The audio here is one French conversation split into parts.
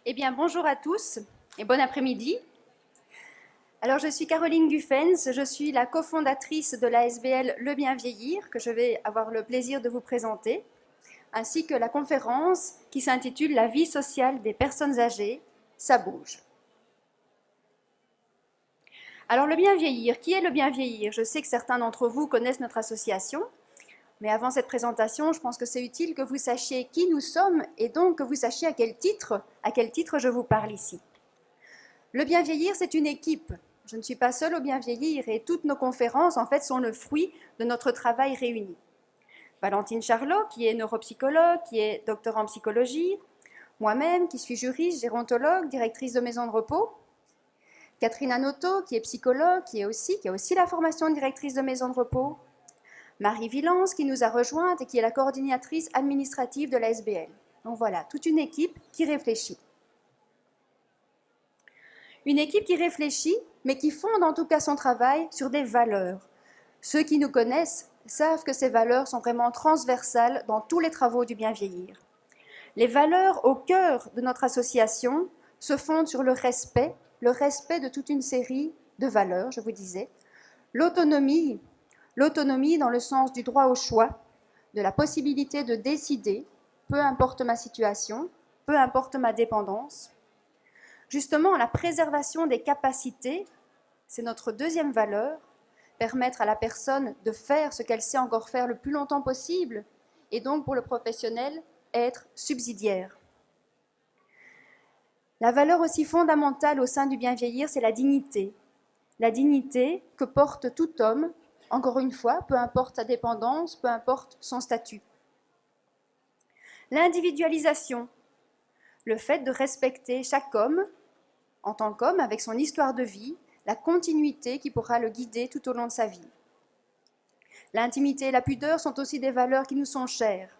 Eh bien, bonjour à tous et bon après-midi. Alors, je suis Caroline Guffens, je suis la cofondatrice de l'ASBL Le Bien Vieillir, que je vais avoir le plaisir de vous présenter, ainsi que la conférence qui s'intitule La vie sociale des personnes âgées, ça bouge. Alors, le bien vieillir, qui est le bien vieillir? Je sais que certains d'entre vous connaissent notre association, mais avant cette présentation, je pense que c'est utile que vous sachiez qui nous sommes et donc que vous sachiez à quel titre je vous parle ici. Le bien vieillir, c'est une équipe. Je ne suis pas seule au bien vieillir et toutes nos conférences, en fait, sont le fruit de notre travail réuni. Valentine Charlot, qui est neuropsychologue, qui est docteur en psychologie, moi-même, qui suis juriste, gérontologue, directrice de maison de repos, Catherine Anoto, qui est psychologue, qui a aussi la formation de directrice de maison de repos, Marie Villance, qui nous a rejointes et qui est la coordinatrice administrative de la SBL. Donc voilà, toute une équipe qui réfléchit. Une équipe qui réfléchit, mais qui fonde en tout cas son travail sur des valeurs. Ceux qui nous connaissent savent que ces valeurs sont vraiment transversales dans tous les travaux du bien vieillir. Les valeurs au cœur de notre association se fondent sur le respect de toute une série de valeurs, je vous disais, l'autonomie dans le sens du droit au choix, de la possibilité de décider, peu importe ma situation, peu importe ma dépendance. Justement, la préservation des capacités, c'est notre deuxième valeur, permettre à la personne de faire ce qu'elle sait encore faire le plus longtemps possible, et donc pour le professionnel, être subsidiaire. La valeur aussi fondamentale au sein du bien vieillir, c'est la dignité que porte tout homme, encore une fois, peu importe sa dépendance, peu importe son statut. L'individualisation, le fait de respecter chaque homme en tant qu'homme avec son histoire de vie, la continuité qui pourra le guider tout au long de sa vie. L'intimité et la pudeur sont aussi des valeurs qui nous sont chères,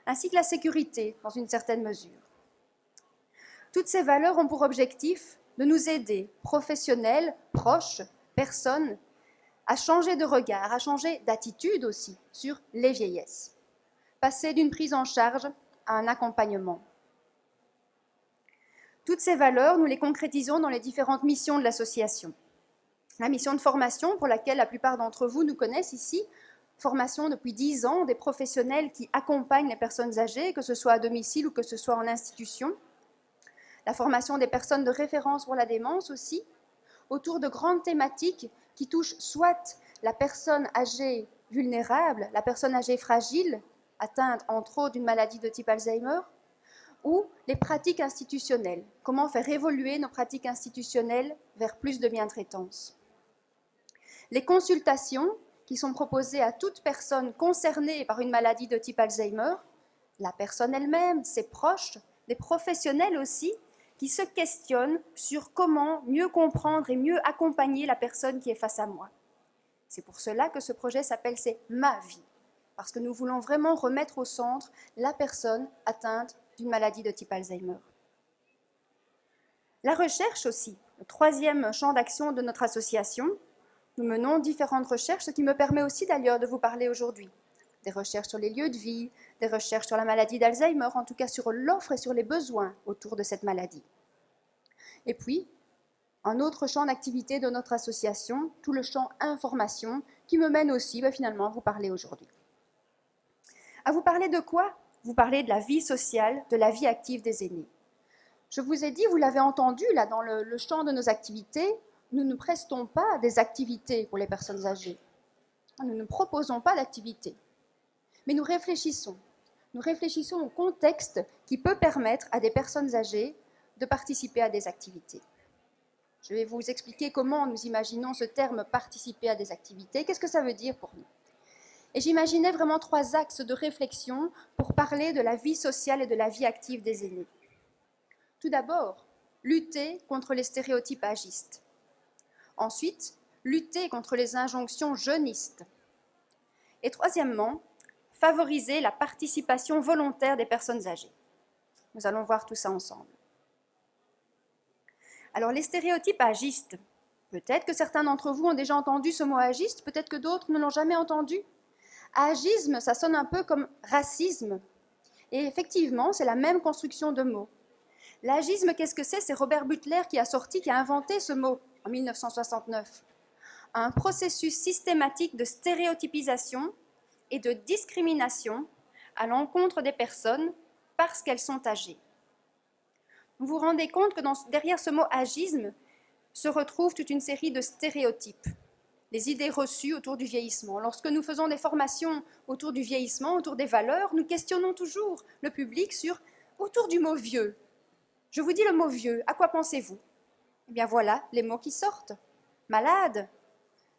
ainsi que la sécurité dans une certaine mesure. Toutes ces valeurs ont pour objectif de nous aider, professionnels, proches, personnes, à changer de regard, à changer d'attitude aussi sur les vieillesses. Passer d'une prise en charge à un accompagnement. Toutes ces valeurs, nous les concrétisons dans les différentes missions de l'association. La mission de formation, pour laquelle la plupart d'entre vous nous connaissent ici, formation depuis 10 ans, des professionnels qui accompagnent les personnes âgées, que ce soit à domicile ou que ce soit en institution. La formation des personnes de référence pour la démence aussi, autour de grandes thématiques qui touchent soit la personne âgée vulnérable, la personne âgée fragile, atteinte entre autres d'une maladie de type Alzheimer, ou les pratiques institutionnelles, comment faire évoluer nos pratiques institutionnelles vers plus de bientraitance. Les consultations qui sont proposées à toute personne concernée par une maladie de type Alzheimer, la personne elle-même, ses proches, des professionnels aussi, qui se questionnent sur comment mieux comprendre et mieux accompagner la personne qui est face à moi. C'est pour cela que ce projet s'appelle « C'est ma vie », parce que nous voulons vraiment remettre au centre la personne atteinte d'une maladie de type Alzheimer. La recherche aussi, le troisième champ d'action de notre association. Nous menons différentes recherches, ce qui me permet aussi d'ailleurs de vous parler aujourd'hui. Des recherches sur les lieux de vie, des recherches sur la maladie d'Alzheimer, en tout cas sur l'offre et sur les besoins autour de cette maladie. Et puis, un autre champ d'activité de notre association, tout le champ information, qui me mène aussi finalement à vous parler aujourd'hui. À vous parler de quoi? Vous parlez de la vie sociale, de la vie active des aînés. Je vous ai dit, vous l'avez entendu là dans le champ de nos activités, nous ne prestons pas des activités pour les personnes âgées. Nous ne proposons pas d'activités. Mais nous réfléchissons. Nous réfléchissons au contexte qui peut permettre à des personnes âgées de participer à des activités. Je vais vous expliquer comment nous imaginons ce terme « participer à des activités ». Qu'est-ce que ça veut dire pour nous? Et j'imaginais vraiment 3 axes de réflexion pour parler de la vie sociale et de la vie active des aînés. Tout d'abord, lutter contre les stéréotypes agistes. Ensuite, lutter contre les injonctions jeunistes. Et troisièmement, favoriser la participation volontaire des personnes âgées. Nous allons voir tout ça ensemble. Alors, les stéréotypes agistes, peut-être que certains d'entre vous ont déjà entendu ce mot agiste, peut-être que d'autres ne l'ont jamais entendu. Agisme, ça sonne un peu comme racisme. Et effectivement, c'est la même construction de mots. L'agisme, qu'est-ce que c'est? C'est Robert Butler qui a inventé ce mot en 1969. Un processus systématique de stéréotypisation et de discrimination à l'encontre des personnes parce qu'elles sont âgées. Vous vous rendez compte que derrière ce mot agisme se retrouve toute une série de stéréotypes, les idées reçues autour du vieillissement. Lorsque nous faisons des formations autour du vieillissement, autour des valeurs, nous questionnons toujours le public autour du mot vieux. Je vous dis le mot vieux, à quoi pensez-vous? Eh bien voilà les mots qui sortent. Malade,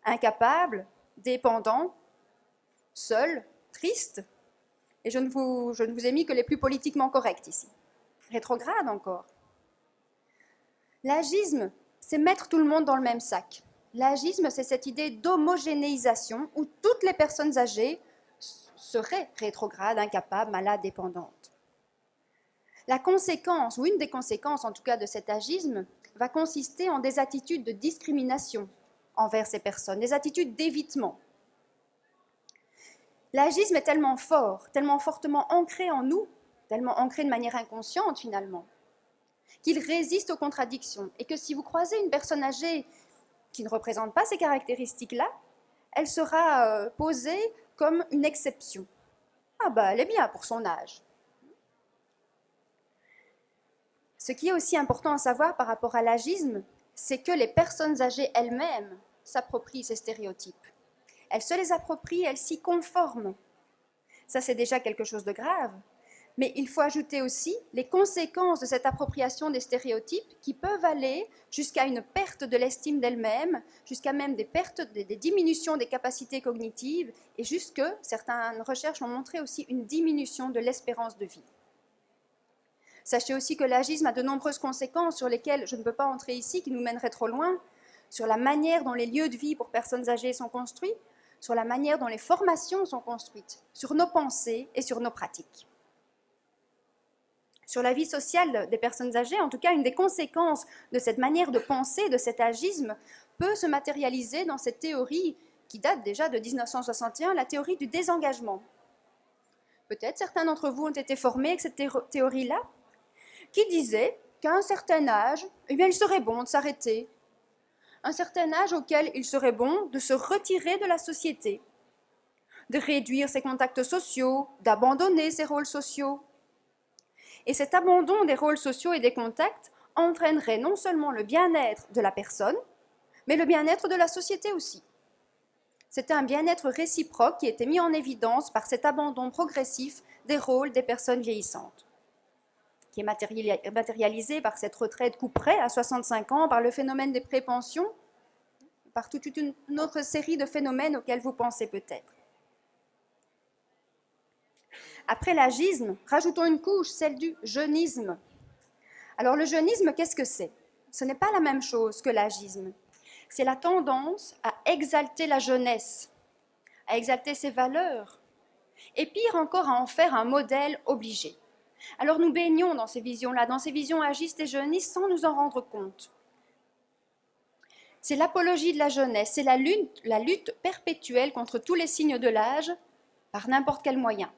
incapable, dépendant, seul, triste. Et je ne vous ai mis que les plus politiquement corrects ici. Rétrograde encore. L'agisme, c'est mettre tout le monde dans le même sac. L'agisme, c'est cette idée d'homogénéisation où toutes les personnes âgées seraient rétrogrades, incapables, malades, dépendantes. La conséquence, ou une des conséquences en tout cas de cet agisme, va consister en des attitudes de discrimination envers ces personnes, des attitudes d'évitement. L'agisme est tellement fort, tellement fortement ancré en nous, tellement ancré de manière inconsciente finalement, qu'il résiste aux contradictions et que si vous croisez une personne âgée qui ne représente pas ces caractéristiques-là, elle sera posée comme une exception. Ah bah elle est bien pour son âge. Ce qui est aussi important à savoir par rapport à l'agisme, c'est que les personnes âgées elles-mêmes s'approprient ces stéréotypes. Elles se les approprient, elles s'y conforment. Ça, c'est déjà quelque chose de grave. Mais il faut ajouter aussi les conséquences de cette appropriation des stéréotypes qui peuvent aller jusqu'à une perte de l'estime d'elles-mêmes, jusqu'à même des diminutions des capacités cognitives et jusque, certaines recherches ont montré aussi une diminution de l'espérance de vie. Sachez aussi que l'agisme a de nombreuses conséquences sur lesquelles je ne peux pas entrer ici, qui nous mèneraient trop loin, sur la manière dont les lieux de vie pour personnes âgées sont construits, sur la manière dont les formations sont construites, sur nos pensées et sur nos pratiques. Sur la vie sociale des personnes âgées, en tout cas, une des conséquences de cette manière de penser, de cet agisme, peut se matérialiser dans cette théorie qui date déjà de 1961, la théorie du désengagement. Peut-être certains d'entre vous ont été formés avec cette théorie-là, qui disait qu'à un certain âge, eh bien, il serait bon de s'arrêter. Un certain âge auquel il serait bon de se retirer de la société, de réduire ses contacts sociaux, d'abandonner ses rôles sociaux. Et cet abandon des rôles sociaux et des contacts entraînerait non seulement le bien-être de la personne, mais le bien-être de la société aussi. C'était un bien-être réciproque qui était mis en évidence par cet abandon progressif des rôles des personnes vieillissantes, qui est matérialisé par cette retraite couperet à 65 ans, par le phénomène des prépensions, par toute une autre série de phénomènes auxquels vous pensez peut-être. Après l'agisme, rajoutons une couche, celle du jeunisme. Alors le jeunisme, qu'est-ce que c'est? Ce n'est pas la même chose que l'agisme. C'est la tendance à exalter la jeunesse, à exalter ses valeurs, et pire encore, à en faire un modèle obligé. Alors nous baignons dans ces visions-là, dans ces visions agistes et jeunistes sans nous en rendre compte. C'est l'apologie de la jeunesse, c'est la lutte perpétuelle contre tous les signes de l'âge par n'importe quel moyen,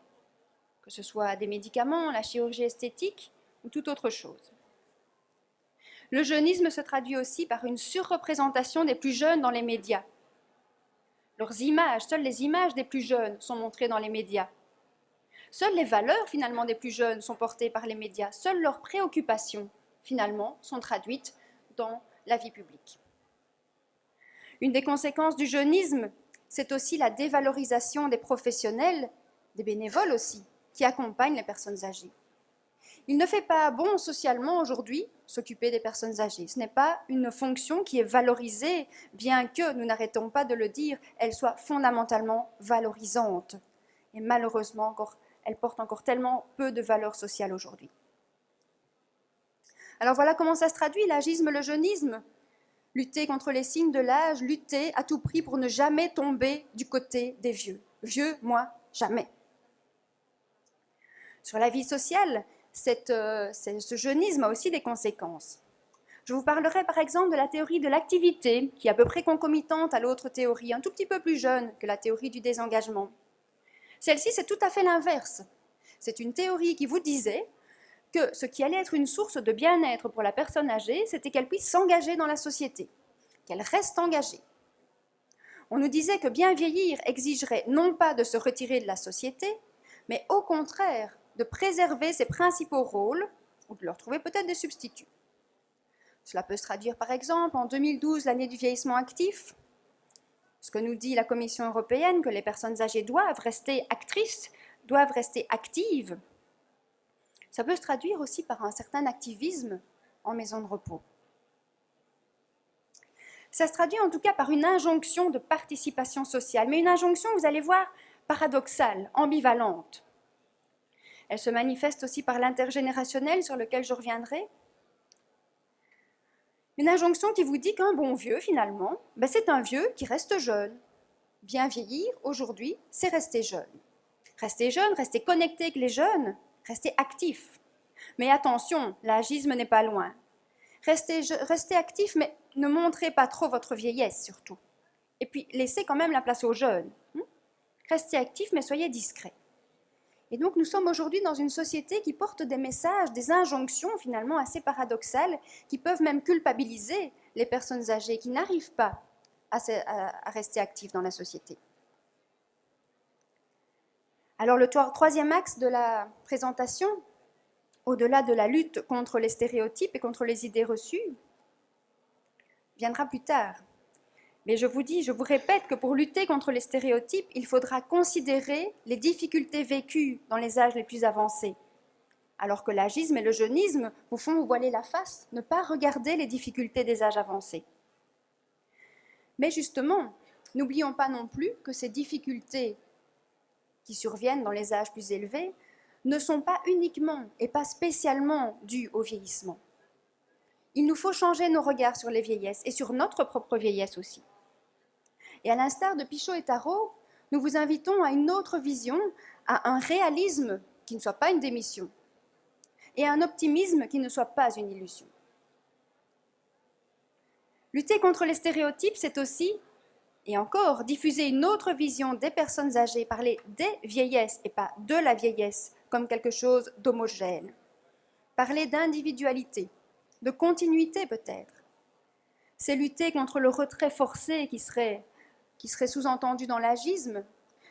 que ce soit des médicaments, la chirurgie esthétique ou toute autre chose. Le jeunisme se traduit aussi par une surreprésentation des plus jeunes dans les médias. Leurs images, seules les images des plus jeunes sont montrées dans les médias. Seules les valeurs, finalement, des plus jeunes sont portées par les médias. Seules leurs préoccupations, finalement, sont traduites dans la vie publique. Une des conséquences du jeunisme, c'est aussi la dévalorisation des professionnels, des bénévoles aussi, qui accompagnent les personnes âgées. Il ne fait pas bon socialement aujourd'hui s'occuper des personnes âgées. Ce n'est pas une fonction qui est valorisée, bien que, nous n'arrêtons pas de le dire, elle soit fondamentalement valorisante. Et malheureusement, elle porte encore tellement peu de valeur sociale aujourd'hui. Alors voilà comment ça se traduit, l'agisme, le jeunisme. Lutter contre les signes de l'âge, lutter à tout prix pour ne jamais tomber du côté des vieux. Vieux, moi, jamais. Sur la vie sociale, ce jeunisme a aussi des conséquences. Je vous parlerai par exemple de la théorie de l'activité, qui est à peu près concomitante à l'autre théorie, un tout petit peu plus jeune que la théorie du désengagement. Celle-ci, c'est tout à fait l'inverse. C'est une théorie qui vous disait que ce qui allait être une source de bien-être pour la personne âgée, c'était qu'elle puisse s'engager dans la société, qu'elle reste engagée. On nous disait que bien vieillir exigerait non pas de se retirer de la société, mais au contraire de préserver ses principaux rôles ou de leur trouver peut-être des substituts. Cela peut se traduire par exemple en 2012, l'année du vieillissement actif, ce que nous dit la Commission européenne, que les personnes âgées doivent rester actrices, doivent rester actives. Ça peut se traduire aussi par un certain activisme en maison de repos. Ça se traduit en tout cas par une injonction de participation sociale, mais une injonction, vous allez voir, paradoxale, ambivalente. Elle se manifeste aussi par l'intergénérationnel sur lequel je reviendrai. Une injonction qui vous dit qu'un bon vieux, finalement, c'est un vieux qui reste jeune. Bien vieillir, aujourd'hui, c'est rester jeune. Rester jeune, rester connecté avec les jeunes, rester actif. Mais attention, l'agisme n'est pas loin. Restez actif, mais ne montrez pas trop votre vieillesse, surtout. Et puis, laissez quand même la place aux jeunes. Restez actif, mais soyez discret. Et donc, nous sommes aujourd'hui dans une société qui porte des messages, des injonctions finalement assez paradoxales, qui peuvent même culpabiliser les personnes âgées qui n'arrivent pas à rester actives dans la société. Alors, le troisième axe de la présentation, au-delà de la lutte contre les stéréotypes et contre les idées reçues, viendra plus tard. Mais je vous répète que pour lutter contre les stéréotypes, il faudra considérer les difficultés vécues dans les âges les plus avancés. Alors que l'agisme et le jeunisme vous font vous voiler la face, ne pas regarder les difficultés des âges avancés. Mais justement, n'oublions pas non plus que ces difficultés qui surviennent dans les âges plus élevés ne sont pas uniquement et pas spécialement dues au vieillissement. Il nous faut changer nos regards sur les vieillesses et sur notre propre vieillesse aussi. Et à l'instar de Pichot et Tarot, nous vous invitons à une autre vision, à un réalisme qui ne soit pas une démission, et à un optimisme qui ne soit pas une illusion. Lutter contre les stéréotypes, c'est aussi, et encore, diffuser une autre vision des personnes âgées, parler des vieillesses et pas de la vieillesse comme quelque chose d'homogène. Parler d'individualité, de continuité peut-être. C'est lutter contre le retrait forcé qui serait sous-entendu dans l'agisme,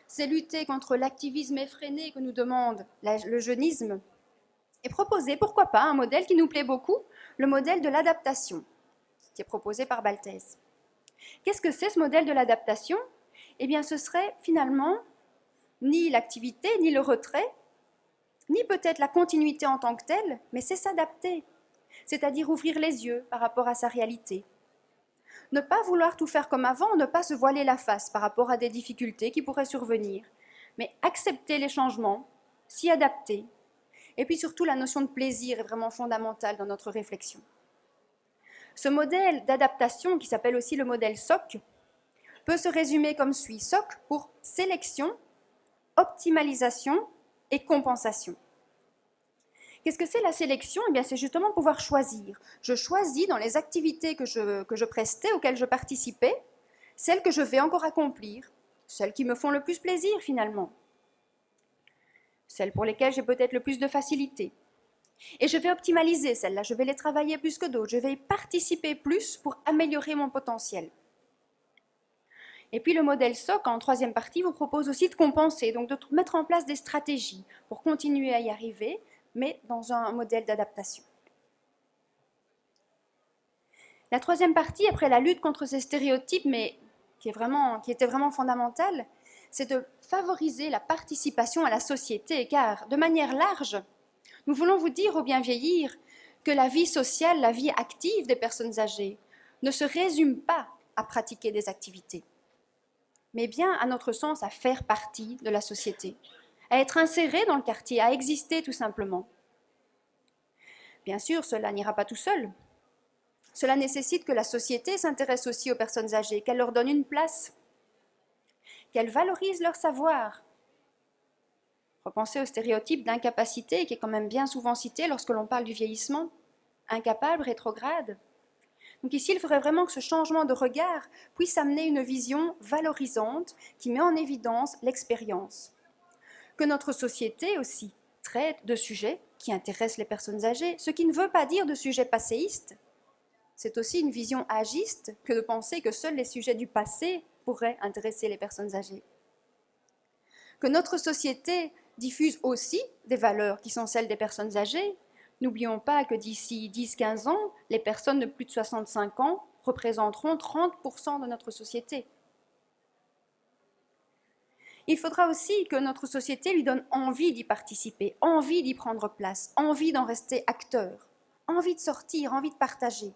c'est lutter contre l'activisme effréné que nous demande le jeunisme, et proposer, pourquoi pas, un modèle qui nous plaît beaucoup, le modèle de l'adaptation, qui est proposé par Balthès. Qu'est-ce que c'est ce modèle de l'adaptation ? Eh bien, ce serait finalement ni l'activité, ni le retrait, ni peut-être la continuité en tant que telle, mais c'est s'adapter, c'est-à-dire ouvrir les yeux par rapport à sa réalité. Ne pas vouloir tout faire comme avant, ne pas se voiler la face par rapport à des difficultés qui pourraient survenir, mais accepter les changements, s'y adapter. Et puis surtout, la notion de plaisir est vraiment fondamentale dans notre réflexion. Ce modèle d'adaptation, qui s'appelle aussi le modèle SOC, peut se résumer comme suit. SOC pour sélection, optimalisation et compensation. Qu'est-ce que c'est la sélection ? Eh bien, c'est justement pouvoir choisir. Je choisis dans les activités que je prestais, auxquelles je participais, celles que je vais encore accomplir, celles qui me font le plus plaisir finalement, celles pour lesquelles j'ai peut-être le plus de facilité. Et je vais optimaliser celles-là, je vais les travailler plus que d'autres, je vais y participer plus pour améliorer mon potentiel. Et puis le modèle SOC, en troisième partie, vous propose aussi de compenser, donc de mettre en place des stratégies pour continuer à y arriver, mais dans un modèle d'adaptation. La troisième partie, après la lutte contre ces stéréotypes, mais qui était vraiment fondamentale, c'est de favoriser la participation à la société, car de manière large, nous voulons vous dire au bien vieillir que la vie sociale, la vie active des personnes âgées ne se résume pas à pratiquer des activités, mais bien, à notre sens, à faire partie de la société, à être inséré dans le quartier, à exister tout simplement. Bien sûr, cela n'ira pas tout seul. Cela nécessite que la société s'intéresse aussi aux personnes âgées, qu'elle leur donne une place, qu'elle valorise leur savoir. Repensez au stéréotype d'incapacité qui est quand même bien souvent cité lorsque l'on parle du vieillissement. Incapable, rétrograde. Donc ici, il faudrait vraiment que ce changement de regard puisse amener une vision valorisante qui met en évidence l'expérience. Que notre société aussi traite de sujets qui intéressent les personnes âgées, ce qui ne veut pas dire de sujets passéistes. C'est aussi une vision agiste que de penser que seuls les sujets du passé pourraient intéresser les personnes âgées. Que notre société diffuse aussi des valeurs qui sont celles des personnes âgées. N'oublions pas que d'ici 10-15 ans, les personnes de plus de 65 ans représenteront 30% de notre société. Il faudra aussi que notre société lui donne envie d'y participer, envie d'y prendre place, envie d'en rester acteur, envie de sortir, envie de partager.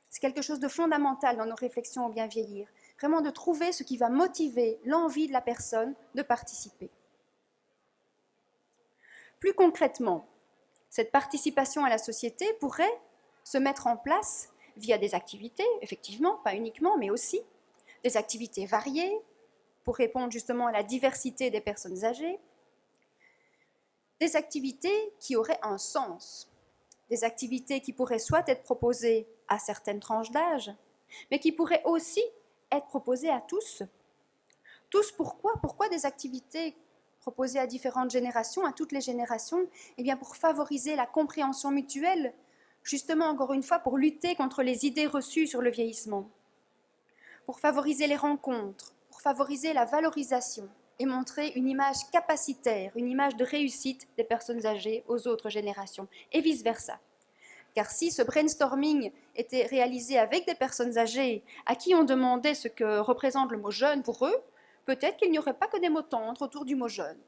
C'est quelque chose de fondamental dans nos réflexions au bien vieillir, vraiment de trouver ce qui va motiver l'envie de la personne de participer. Plus concrètement, cette participation à la société pourrait se mettre en place via des activités, effectivement, pas uniquement, mais aussi des activités variées pour répondre justement à la diversité des personnes âgées, des activités qui auraient un sens, des activités qui pourraient soit être proposées à certaines tranches d'âge, mais qui pourraient aussi être proposées à tous. Tous pourquoi ? Pourquoi des activités proposées à différentes générations, à toutes les générations ? Eh bien pour favoriser la compréhension mutuelle, justement encore une fois pour lutter contre les idées reçues sur le vieillissement, pour favoriser les rencontres, pour favoriser la valorisation et montrer une image capacitaire, une image de réussite des personnes âgées aux autres générations, et vice-versa. Car si ce brainstorming était réalisé avec des personnes âgées à qui on demandait ce que représente le mot jeune pour eux, peut-être qu'il n'y aurait pas que des mots tendres autour du mot jeune.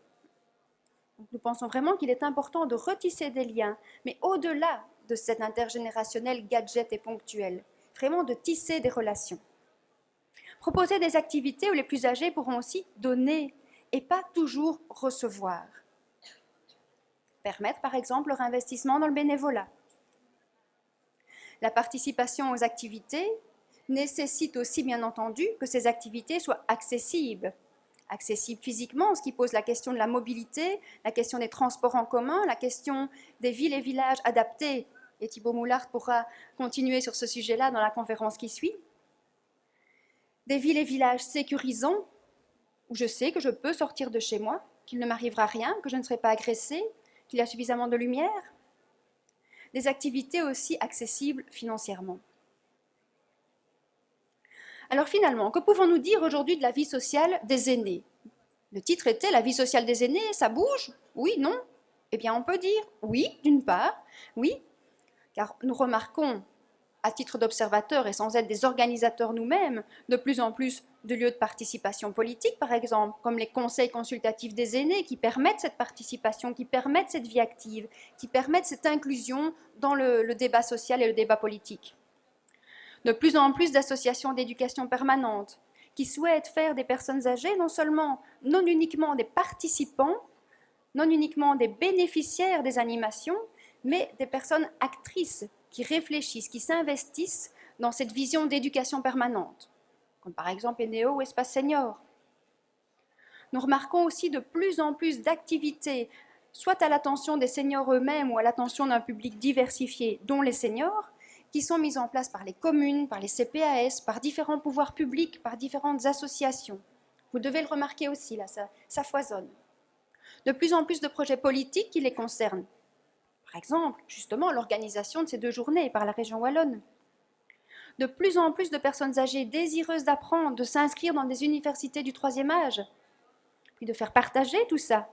Donc nous pensons vraiment qu'il est important de retisser des liens, mais au-delà de cet intergénérationnel gadget et ponctuel, vraiment de tisser des relations. Proposer des activités où les plus âgés pourront aussi donner et pas toujours recevoir. Permettre par exemple leur investissement dans le bénévolat. La participation aux activités nécessite aussi bien entendu que ces activités soient accessibles. Accessibles physiquement, ce qui pose la question de la mobilité, la question des transports en commun, la question des villes et villages adaptés. Et Thibaut Moulart pourra continuer sur ce sujet-là dans la conférence qui suit. Des villes et villages sécurisants, où je sais que je peux sortir de chez moi, qu'il ne m'arrivera rien, que je ne serai pas agressée, qu'il y a suffisamment de lumière. Des activités aussi accessibles financièrement. Alors finalement, que pouvons-nous dire aujourd'hui de la vie sociale des aînés ? Le titre était « La vie sociale des aînés, ça bouge ? Oui, non ? » Eh bien, on peut dire oui, d'une part, oui, car nous remarquons, à titre d'observateurs et sans être des organisateurs nous-mêmes, de plus en plus de lieux de participation politique, par exemple, comme les conseils consultatifs des aînés, qui permettent cette participation, qui permettent cette vie active, qui permettent cette inclusion dans le débat social et le débat politique. De plus en plus d'associations d'éducation permanente qui souhaitent faire des personnes âgées non uniquement des participants, non uniquement des bénéficiaires des animations, mais des personnes actrices qui réfléchissent, qui s'investissent dans cette vision d'éducation permanente, comme par exemple Eneo ou Espace Senior. Nous remarquons aussi de plus en plus d'activités, soit à l'attention des seniors eux-mêmes ou à l'attention d'un public diversifié, dont les seniors, qui sont mises en place par les communes, par les CPAS, par différents pouvoirs publics, par différentes associations. Vous devez le remarquer aussi, là, ça foisonne. De plus en plus de projets politiques qui les concernent. Par exemple, justement, l'organisation de ces 2 journées par la région wallonne. De plus en plus de personnes âgées désireuses d'apprendre, de s'inscrire dans des universités du 3e âge, puis de faire partager tout ça.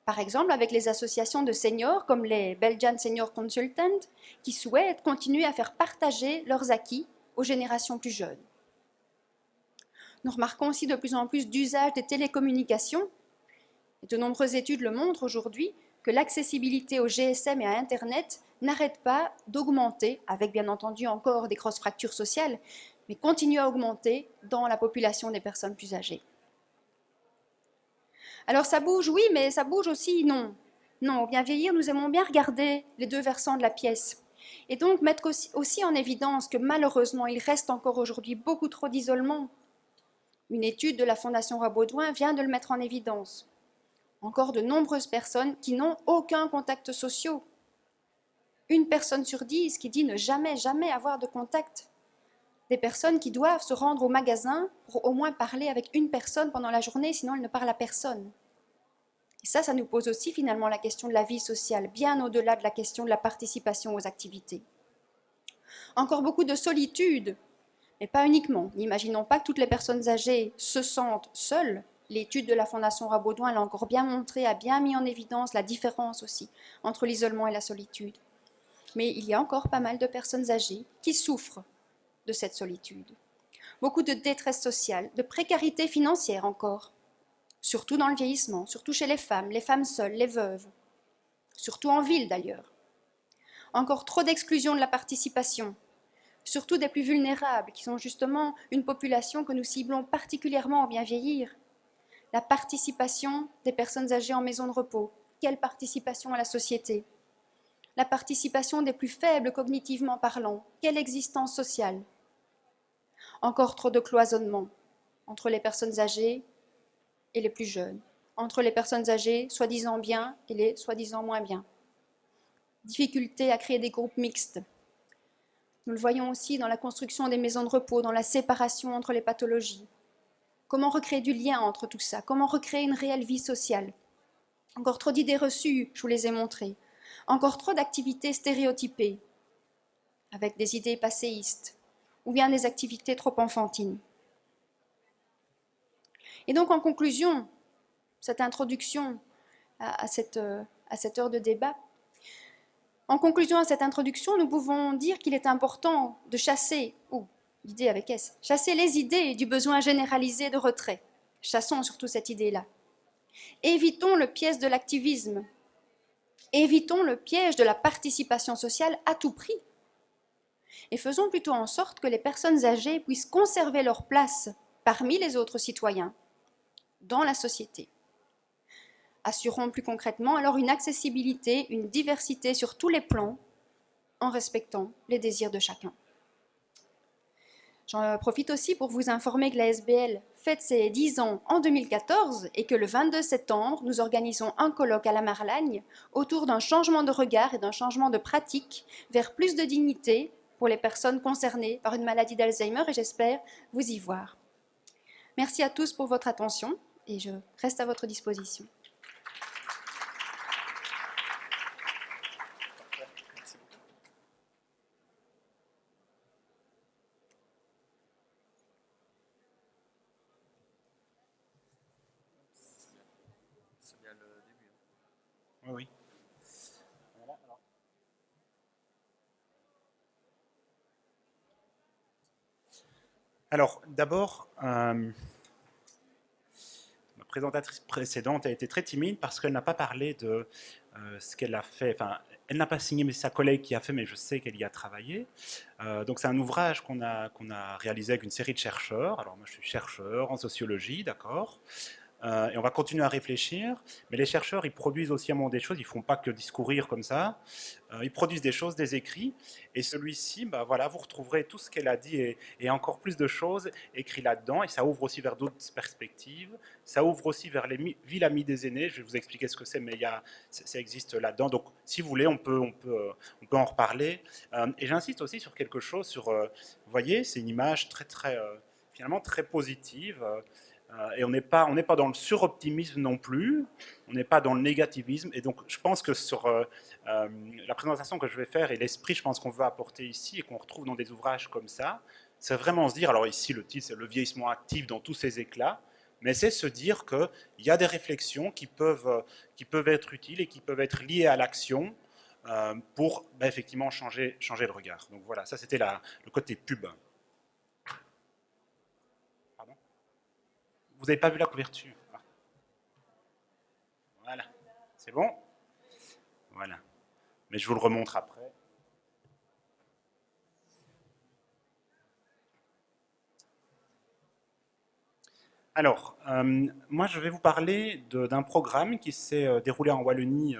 Par exemple, avec les associations de seniors comme les Belgian Senior Consultants, qui souhaitent continuer à faire partager leurs acquis aux générations plus jeunes. Nous remarquons aussi de plus en plus d'usage des télécommunications. Et de nombreuses études le montrent aujourd'hui que l'accessibilité au GSM et à Internet n'arrête pas d'augmenter, avec bien entendu encore des grosses fractures sociales, mais continue à augmenter dans la population des personnes plus âgées. Alors ça bouge, oui, mais ça bouge aussi, non. Non, au bien vieillir, nous aimons bien regarder les 2 versants de la pièce. Et donc mettre aussi en évidence que malheureusement, il reste encore aujourd'hui beaucoup trop d'isolement. Une étude de la Fondation Roi-Baudouin vient de le mettre en évidence. Encore de nombreuses personnes qui n'ont aucun contact social. 1 personne sur 10 qui dit ne jamais, jamais avoir de contact. Des personnes qui doivent se rendre au magasin pour au moins parler avec 1 personne pendant la journée, sinon elles ne parlent à personne. Et ça nous pose aussi finalement la question de la vie sociale, bien au-delà de la question de la participation aux activités. Encore beaucoup de solitude, mais pas uniquement. N'imaginons pas que toutes les personnes âgées se sentent seules. L'étude de la Fondation Rabaudouin l'a encore bien montré, a bien mis en évidence la différence aussi entre l'isolement et la solitude. Mais il y a encore pas mal de personnes âgées qui souffrent de cette solitude. Beaucoup de détresse sociale, de précarité financière encore, surtout dans le vieillissement, surtout chez les femmes seules, les veuves, surtout en ville d'ailleurs. Encore trop d'exclusion de la participation, surtout des plus vulnérables, qui sont justement une population que nous ciblons particulièrement au bien vieillir. La participation des personnes âgées en maison de repos. Quelle participation à la société? La participation des plus faibles cognitivement parlant. Quelle existence sociale? Encore trop de cloisonnement entre les personnes âgées et les plus jeunes, entre les personnes âgées soi-disant bien et les soi-disant moins bien. Difficulté à créer des groupes mixtes. Nous le voyons aussi dans la construction des maisons de repos, dans la séparation entre les pathologies. Comment recréer du lien entre tout ça? Comment recréer une réelle vie sociale? Encore trop d'idées reçues, je vous les ai montrées. Encore trop d'activités stéréotypées, avec des idées passéistes, ou bien des activités trop enfantines. Et donc, en conclusion, cette introduction à cette heure de débat, en conclusion à cette introduction, nous pouvons dire qu'il est important de chasser, l'idée avec S, chasser les idées du besoin généralisé de retrait. Chassons surtout cette idée-là. Évitons le piège de l'activisme. Évitons le piège de la participation sociale à tout prix. Et faisons plutôt en sorte que les personnes âgées puissent conserver leur place parmi les autres citoyens dans la société. Assurons plus concrètement alors une accessibilité, une diversité sur tous les plans, en respectant les désirs de chacun. J'en profite aussi pour vous informer que la SBL fête ses 10 ans en 2014 et que le 22 septembre, nous organisons un colloque à la Marlagne autour d'un changement de regard et d'un changement de pratique vers plus de dignité pour les personnes concernées par une maladie d'Alzheimer et j'espère vous y voir. Merci à tous pour votre attention et je reste à votre disposition. Oui. Alors, d'abord, ma présentatrice précédente a été très timide parce qu'elle n'a pas parlé de ce qu'elle a fait. Enfin, elle n'a pas signé, mais c'est sa collègue qui a fait, mais je sais qu'elle y a travaillé. Donc, c'est un ouvrage qu'on a réalisé avec une série de chercheurs. Alors, moi, je suis chercheur en sociologie, d'accord. Et on va continuer à réfléchir, mais les chercheurs, ils produisent aussi à un moment des choses, ils ne font pas que discourir comme ça, ils produisent des choses, des écrits, et celui-ci, bah voilà, vous retrouverez tout ce qu'elle a dit et encore plus de choses écrits là-dedans, et ça ouvre aussi vers d'autres perspectives, ça ouvre aussi vers les villes amies des aînés, je vais vous expliquer ce que c'est, mais ça existe là-dedans, donc si vous voulez, on peut en reparler, et j'insiste aussi sur quelque chose, vous voyez, c'est une image finalement très positive, et on n'est pas dans le suroptimisme non plus, on n'est pas dans le négativisme. Et donc, je pense que sur la présentation que je vais faire et l'esprit, je pense qu'on veut apporter ici et qu'on retrouve dans des ouvrages comme ça, c'est vraiment se dire, alors ici, le titre, c'est le vieillissement actif dans tous ses éclats, mais c'est se dire qu'il y a des réflexions qui peuvent être utiles et qui peuvent être liées à l'action pour effectivement changer le regard. Donc voilà, ça c'était le côté pub. Vous n'avez pas vu la couverture. Voilà. C'est bon? Voilà. Mais je vous le remontre après. Alors, moi je vais vous parler d'un programme qui s'est déroulé en Wallonie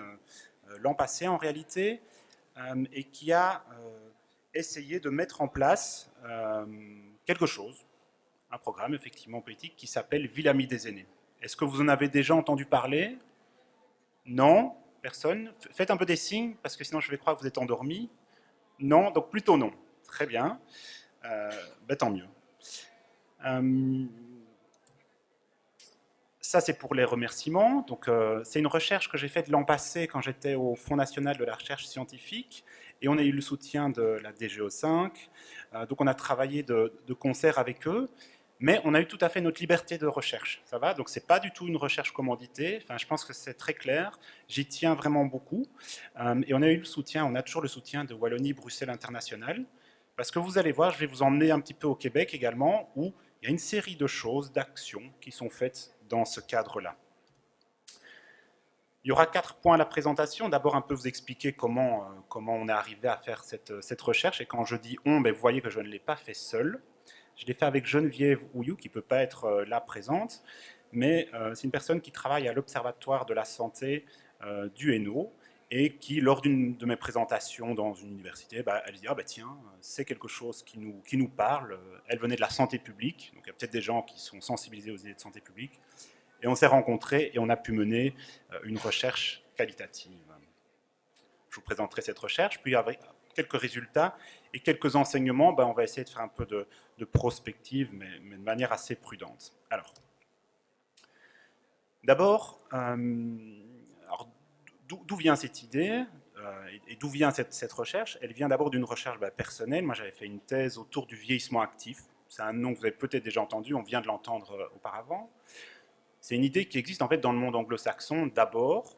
l'an passé en réalité et qui a essayé de mettre en place quelque chose, un programme effectivement politique qui s'appelle Ville amie des aînés. Est-ce que vous en avez déjà entendu parler? Non? Personne? Faites un peu des signes, parce que sinon je vais croire que vous êtes endormis. Non? Donc plutôt non. Très bien. Tant mieux. ça, c'est pour les remerciements. Donc, c'est une recherche que j'ai faite l'an passé quand j'étais au Fonds national de la recherche scientifique. Et on a eu le soutien de la DGO5. Donc, on a travaillé de concert avec eux. Mais on a eu tout à fait notre liberté de recherche. Ça va? Donc, ce n'est pas du tout une recherche commanditée. Enfin, je pense que c'est très clair. J'y tiens vraiment beaucoup. Et on a eu le soutien, on a toujours le soutien de Wallonie-Bruxelles International. Parce que vous allez voir, je vais vous emmener un petit peu au Québec également, où il y a une série de choses, d'actions qui sont faites dans ce cadre-là. Il y aura 4 points à la présentation. D'abord, un peu vous expliquer comment on est arrivé à faire cette recherche. Et quand je dis on, ben, vous voyez que je ne l'ai pas fait seul. Je l'ai fait avec Geneviève Houillou, qui ne peut pas être là présente, mais c'est une personne qui travaille à l'Observatoire de la santé du Hainaut et qui, lors d'une de mes présentations dans une université, elle dit « Ah ben tiens, c'est quelque chose qui nous parle ». Elle venait de la santé publique, donc il y a peut-être des gens qui sont sensibilisés aux idées de santé publique. Et on s'est rencontrés et on a pu mener une recherche qualitative. Je vous présenterai cette recherche, puis avec quelques résultats et quelques enseignements, on va essayer de faire un peu de prospective, mais de manière assez prudente. Alors, d'abord, d'où vient cette idée et d'où vient cette recherche? Elle vient d'abord d'une recherche personnelle. Moi, j'avais fait une thèse autour du vieillissement actif. C'est un nom que vous avez peut-être déjà entendu, on vient de l'entendre auparavant. C'est une idée qui existe en fait dans le monde anglo-saxon d'abord,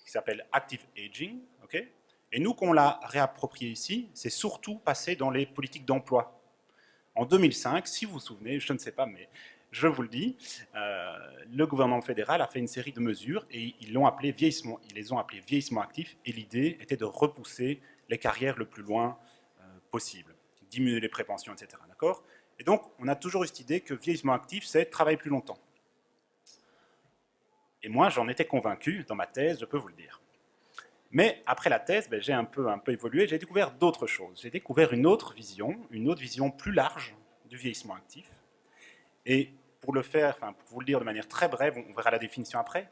qui s'appelle active aging, ok? Et nous, qu'on l'a réapproprié ici, c'est surtout passé dans les politiques d'emploi. En 2005, si vous vous souvenez, je ne sais pas, mais je vous le dis, le gouvernement fédéral a fait une série de mesures et ils les ont appelées vieillissement actif, et l'idée était de repousser les carrières le plus loin possible, diminuer les prépensions, etc. D'accord? Et donc, on a toujours eu cette idée que vieillissement actif, c'est travailler plus longtemps. Et moi, j'en étais convaincu dans ma thèse, je peux vous le dire. Mais après la thèse, j'ai un peu évolué, j'ai découvert d'autres choses. J'ai découvert une autre vision plus large du vieillissement actif. Et pour le faire, pour vous le dire de manière très brève, on verra la définition après,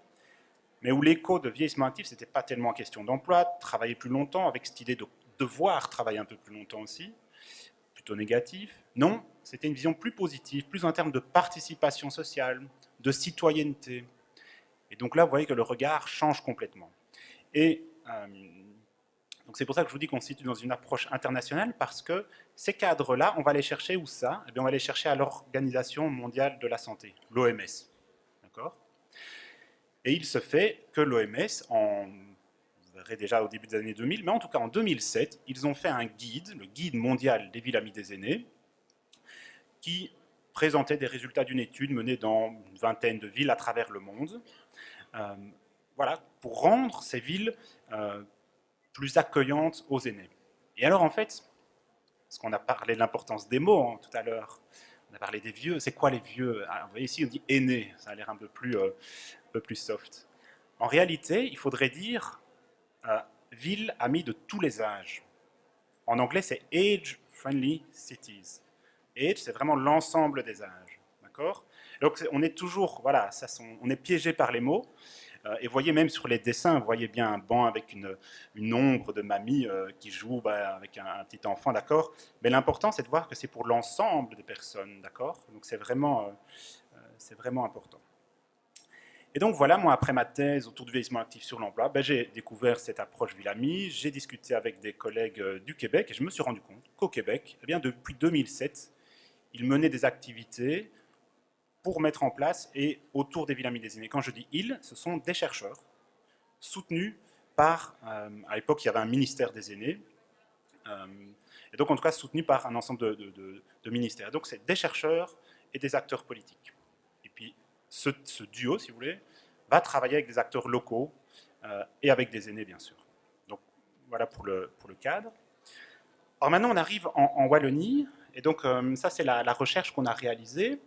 mais où l'écho de vieillissement actif, ce n'était pas tellement question d'emploi, travailler plus longtemps, avec cette idée de devoir travailler un peu plus longtemps aussi, plutôt négatif. Non, c'était une vision plus positive, plus en termes de participation sociale, de citoyenneté. Et donc là, vous voyez que le regard change complètement. Et donc c'est pour ça que je vous dis qu'on se situe dans une approche internationale, parce que ces cadres-là, on va les chercher où ça? Eh bien, on va les chercher à l'Organisation mondiale de la santé, l'OMS. D'accord? Et il se fait que l'OMS, vous verrez déjà au début des années 2000, mais en tout cas en 2007, ils ont fait un guide, le guide mondial des villes amies des aînés, qui présentait des résultats d'une étude menée dans une vingtaine de villes à travers le monde. Voilà, pour rendre ces villes plus accueillantes aux aînés. Et alors en fait, parce qu'on a parlé de l'importance des mots tout à l'heure, on a parlé des vieux, c'est quoi les vieux? Alors, vous voyez ici on dit aînés, ça a l'air un peu plus soft. En réalité, il faudrait dire ville amie de tous les âges. En anglais, c'est age-friendly cities. Age, c'est vraiment l'ensemble des âges. D'accord? Donc on est toujours, voilà, on est piégé par les mots. Et vous voyez même sur les dessins, vous voyez bien un banc avec une ombre de mamie qui joue avec un petit enfant, d'accord? Mais l'important, c'est de voir que c'est pour l'ensemble des personnes, d'accord? Donc c'est vraiment important. Et donc voilà, moi après ma thèse autour du vieillissement actif sur l'emploi, j'ai découvert cette approche Ville-Amie, j'ai discuté avec des collègues du Québec et je me suis rendu compte qu'au Québec, eh bien, depuis 2007, ils menaient des activités pour mettre en place et autour des villes amies des aînés. Quand je dis ils, ce sont des chercheurs soutenus par, à l'époque il y avait un ministère des aînés, et donc en tout cas soutenus par un ensemble de ministères. Donc c'est des chercheurs et des acteurs politiques. Et puis ce duo, si vous voulez, va travailler avec des acteurs locaux et avec des aînés bien sûr. Donc voilà pour le cadre. Alors maintenant on arrive en Wallonie, et donc ça c'est la recherche qu'on a réalisée.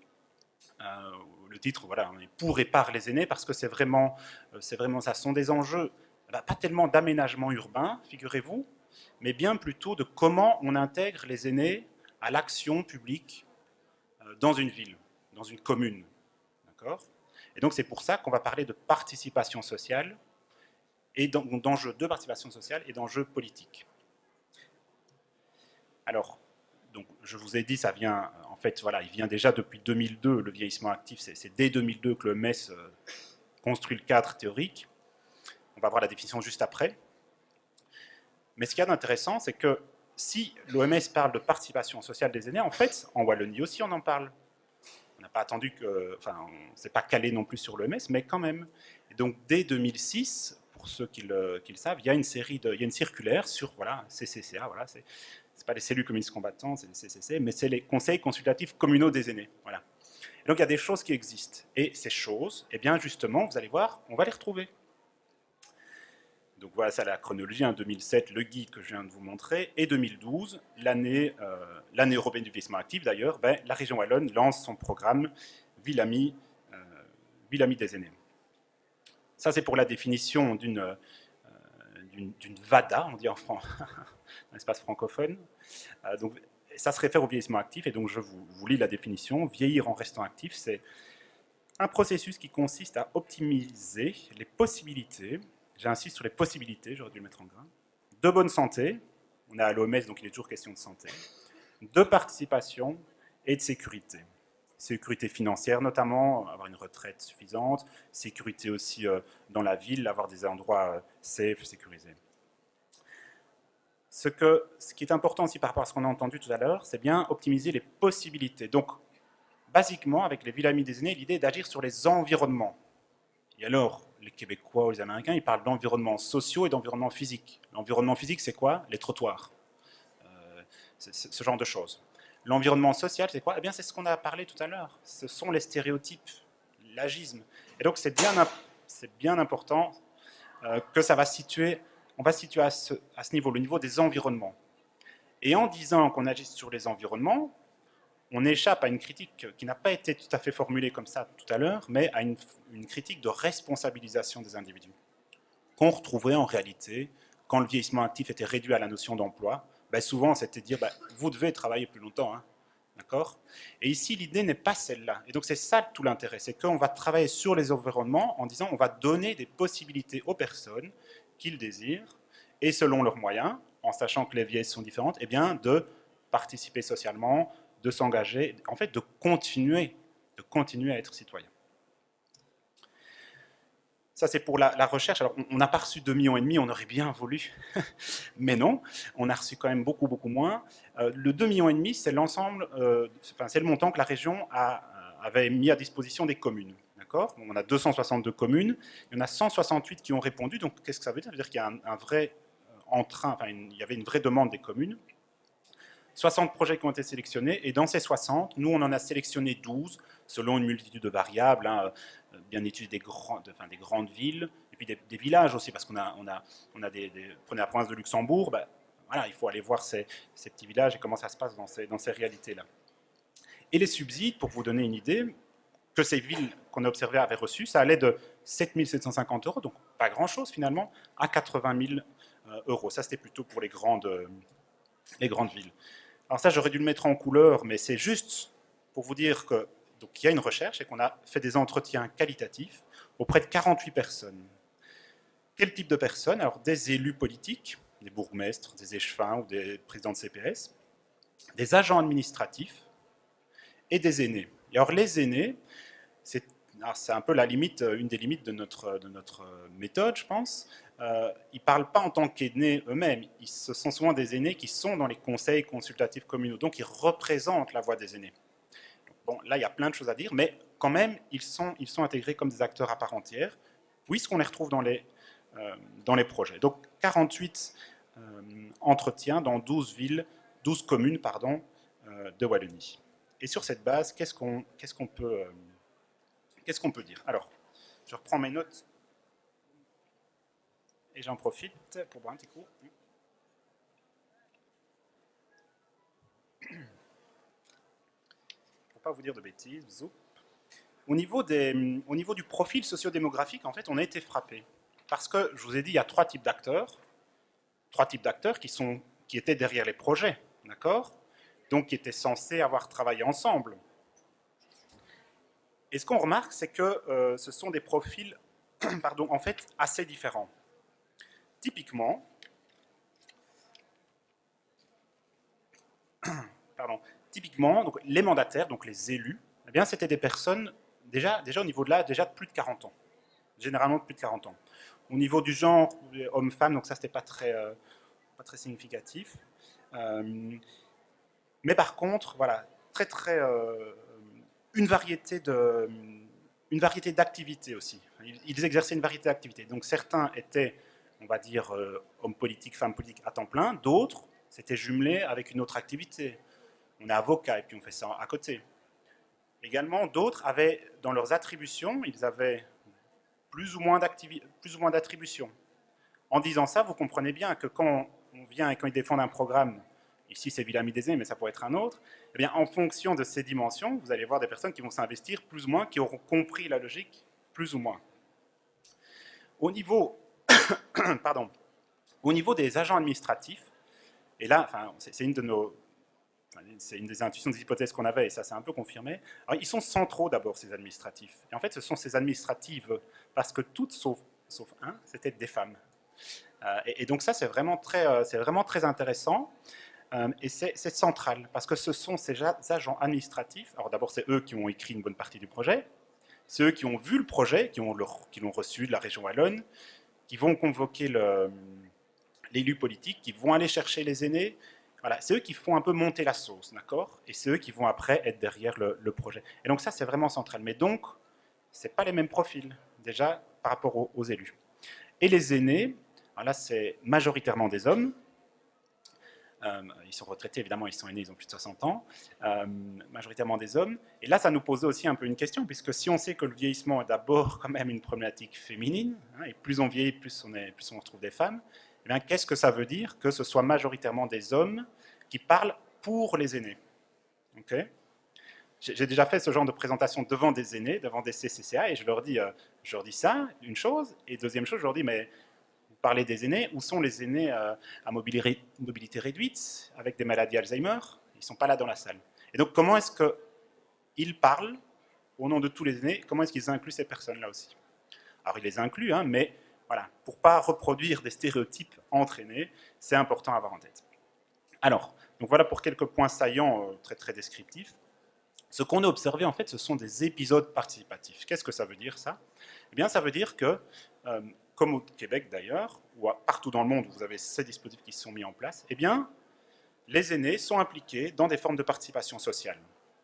Le titre, voilà, on est pour et par les aînés, parce que c'est vraiment ça. Ce sont des enjeux, pas tellement d'aménagement urbain, figurez-vous, mais bien plutôt de comment on intègre les aînés à l'action publique dans une ville, dans une commune. D'accord? Et donc c'est pour ça qu'on va parler de participation sociale, et d'enjeux de participation sociale et d'enjeux politiques. Alors, donc, je vous ai dit, ça vient en fait, voilà, il vient déjà depuis 2002, le vieillissement actif, c'est dès 2002 que l'OMS construit le cadre théorique. On va voir la définition juste après. Mais ce qu'il y a d'intéressant, c'est que si l'OMS parle de participation sociale des aînés, en fait, en Wallonie aussi, on en parle. On n'a pas attendu que... Enfin, on ne s'est pas calé non plus sur l'OMS, mais quand même. Et donc, dès 2006, pour ceux qui le savent, il y a une circulaire sur, voilà, CCCA, voilà, c'est pas les cellules communistes combattantes, c'est les CCC, mais c'est les conseils consultatifs communaux des aînés. Voilà. Et donc, il y a des choses qui existent. Et ces choses, eh bien, justement, vous allez voir, on va les retrouver. Donc voilà, c'est la chronologie, 2007, le guide que je viens de vous montrer, et 2012, l'année européenne du vieillissement actif. D'ailleurs, la région Wallonne lance son programme Ville amie des aînés. Ça, c'est pour la définition d'une VADA, on dit en dans l'espace francophone. Donc, ça se réfère au vieillissement actif, et donc je vous lis la définition. Vieillir en restant actif, c'est un processus qui consiste à optimiser les possibilités, j'insiste sur les possibilités, j'aurais dû le mettre en gras, de bonne santé, on est à l'OMS donc il est toujours question de santé, de participation et de sécurité. Sécurité financière notamment, avoir une retraite suffisante, sécurité aussi dans la ville, avoir des endroits safe, sécurisés. Ce qui est important aussi par rapport à ce qu'on a entendu tout à l'heure, c'est bien optimiser les possibilités. Donc, basiquement, avec les villes amies des aînés, l'idée est d'agir sur les environnements. Et alors, les Québécois ou les Américains, ils parlent d'environnement sociaux et d'environnement physique. L'environnement physique, c'est quoi? Les trottoirs. Ce genre de choses. L'environnement social, c'est quoi? Eh bien, c'est ce qu'on a parlé tout à l'heure. Ce sont les stéréotypes, l'agisme. Et donc, c'est bien important que ça va situer, on va situer à ce niveau, le niveau des environnements. Et en disant qu'on agit sur les environnements, on échappe à une critique qui n'a pas été tout à fait formulée comme ça tout à l'heure, mais à une critique de responsabilisation des individus, qu'on retrouvait en réalité quand le vieillissement actif était réduit à la notion d'emploi. Souvent, c'était de dire vous devez travailler plus longtemps, hein, d'accord? Et ici, l'idée n'est pas celle-là. Et donc, c'est ça tout l'intérêt, c'est qu'on va travailler sur les environnements en disant on va donner des possibilités aux personnes qu'ils désirent, et selon leurs moyens, en sachant que les vieilles sont différentes, eh bien, de participer socialement, de s'engager, en fait, de continuer à être citoyen. Ça, c'est pour la recherche. Alors, on n'a pas reçu 2,5 millions, on aurait bien voulu, mais non, on a reçu quand même beaucoup, beaucoup moins. Le 2,5 millions, c'est l'ensemble, c'est le montant que la région avait mis à disposition des communes. D'accord ? On a 262 communes, il y en a 168 qui ont répondu, donc qu'est-ce que ça veut dire? Ça veut dire qu'il y a un vrai entrain, il y avait une vraie demande des communes. 60 projets qui ont été sélectionnés, et dans ces 60, nous, on en a sélectionné 12, selon une multitude de variables, hein, bien étudiées des grandes villes, et puis des villages aussi, parce qu'on a prenez la province de Luxembourg, voilà, il faut aller voir ces petits villages et comment ça se passe dans ces réalités-là. Et les subsides, pour vous donner une idée, que ces villes qu'on a observées avaient reçues, ça allait de 7 750 €, donc pas grand-chose finalement, à 80 000 €. Ça, c'était plutôt pour les grandes villes. Alors ça, j'aurais dû le mettre en couleur, mais c'est juste pour vous dire qu'il y a une recherche et qu'on a fait des entretiens qualitatifs auprès de 48 personnes. Quel type de personnes? Alors des élus politiques, des bourgmestres, des échevins ou des présidents de CPS, des agents administratifs et des aînés. Et alors les aînés, c'est un peu une des limites de notre méthode, je pense. Ils ne parlent pas en tant qu'aînés eux-mêmes. Ce sont souvent des aînés qui sont dans les conseils consultatifs communaux, donc ils représentent la voix des aînés. Bon, là, il y a plein de choses à dire, mais quand même, ils sont intégrés comme des acteurs à part entière, puisqu'on les retrouve dans les projets. Donc 48 entretiens dans 12 communes de Wallonie. Et sur cette base, qu'est-ce qu'on peut dire? Alors, je reprends mes notes et j'en profite pour boire un petit coup. Pour ne pas vous dire de bêtises. Au niveau du profil sociodémographique, en fait, on a été frappé. Parce que, je vous ai dit, il y a trois types d'acteurs qui étaient derrière les projets, d'accord? Donc, qui étaient censés avoir travaillé ensemble. Et ce qu'on remarque, c'est que ce sont des profils, en fait, assez différents. Typiquement, typiquement, donc, les mandataires, donc les élus, eh bien, c'était des personnes, déjà au niveau de là, déjà de plus de 40 ans. Généralement de plus de 40 ans. Au niveau du genre, homme-femme, donc ça, c'était pas très significatif. Mais par contre, voilà, une variété d'activités aussi. Ils exerçaient une variété d'activités. Donc certains étaient, on va dire, hommes politiques, femmes politiques à temps plein. D'autres, c'était jumelé avec une autre activité. On est avocat et puis on fait ça à côté. Également, d'autres avaient, dans leurs attributions, ils avaient plus ou moins d'attributions. En disant ça, vous comprenez bien que quand on vient et quand ils défendent un programme, ici c'est Villamidésé, mais ça pourrait être un autre, eh bien, en fonction de ces dimensions, vous allez voir des personnes qui vont s'investir plus ou moins, qui auront compris la logique plus ou moins. Au niveau, pardon, au niveau des agents administratifs, et là, enfin, c'est une des intuitions, des hypothèses qu'on avait, et ça c'est un peu confirmé. Alors, ils sont centraux d'abord, ces administratifs. Et en fait, ce sont ces administratives, parce que toutes, sauf un, c'était des femmes. Et donc ça, c'est vraiment très intéressant. Et c'est central, parce que ce sont ces agents administratifs. Alors d'abord, c'est eux qui ont écrit une bonne partie du projet. C'est eux qui ont vu le projet, qui l'ont reçu de la région wallonne, qui vont convoquer l'élu politique, qui vont aller chercher les aînés. Voilà, c'est eux qui font un peu monter la sauce, d'accord? Et c'est eux qui vont après être derrière le projet. Et donc ça, c'est vraiment central. Mais donc, ce n'est pas les mêmes profils, déjà, par rapport aux élus. Et les aînés, alors là, c'est majoritairement des hommes. Ils sont retraités, évidemment, ils sont aînés, ils ont plus de 60 ans. Majoritairement des hommes. Et là, ça nous posait aussi un peu une question, puisque si on sait que le vieillissement est d'abord quand même une problématique féminine, hein, et plus on vieillit, plus on retrouve des femmes, eh bien, qu'est-ce que ça veut dire que ce soit majoritairement des hommes qui parlent pour les aînés? Okay. J'ai déjà fait ce genre de présentation devant des aînés, devant des CCCA, et je leur dis ça, une chose, et deuxième chose, je leur dis, mais vous parlez des aînés, où sont les aînés à mobilité réduite, avec des maladies Alzheimer? Ils ne sont pas là dans la salle. Et donc, comment est-ce qu'ils parlent, au nom de tous les aînés, comment est-ce qu'ils incluent ces personnes-là aussi? Alors, ils les incluent, hein, mais voilà, pour ne pas reproduire des stéréotypes entre aînés, c'est important à avoir en tête. Alors, donc voilà pour quelques points saillants très descriptifs. Ce qu'on a observé, en fait, ce sont des épisodes participatifs. Qu'est-ce que ça veut dire, ça? Eh bien, ça veut dire que, comme au Québec d'ailleurs, ou partout dans le monde où vous avez ces dispositifs qui se sont mis en place, eh bien, les aînés sont impliqués dans des formes de participation sociale.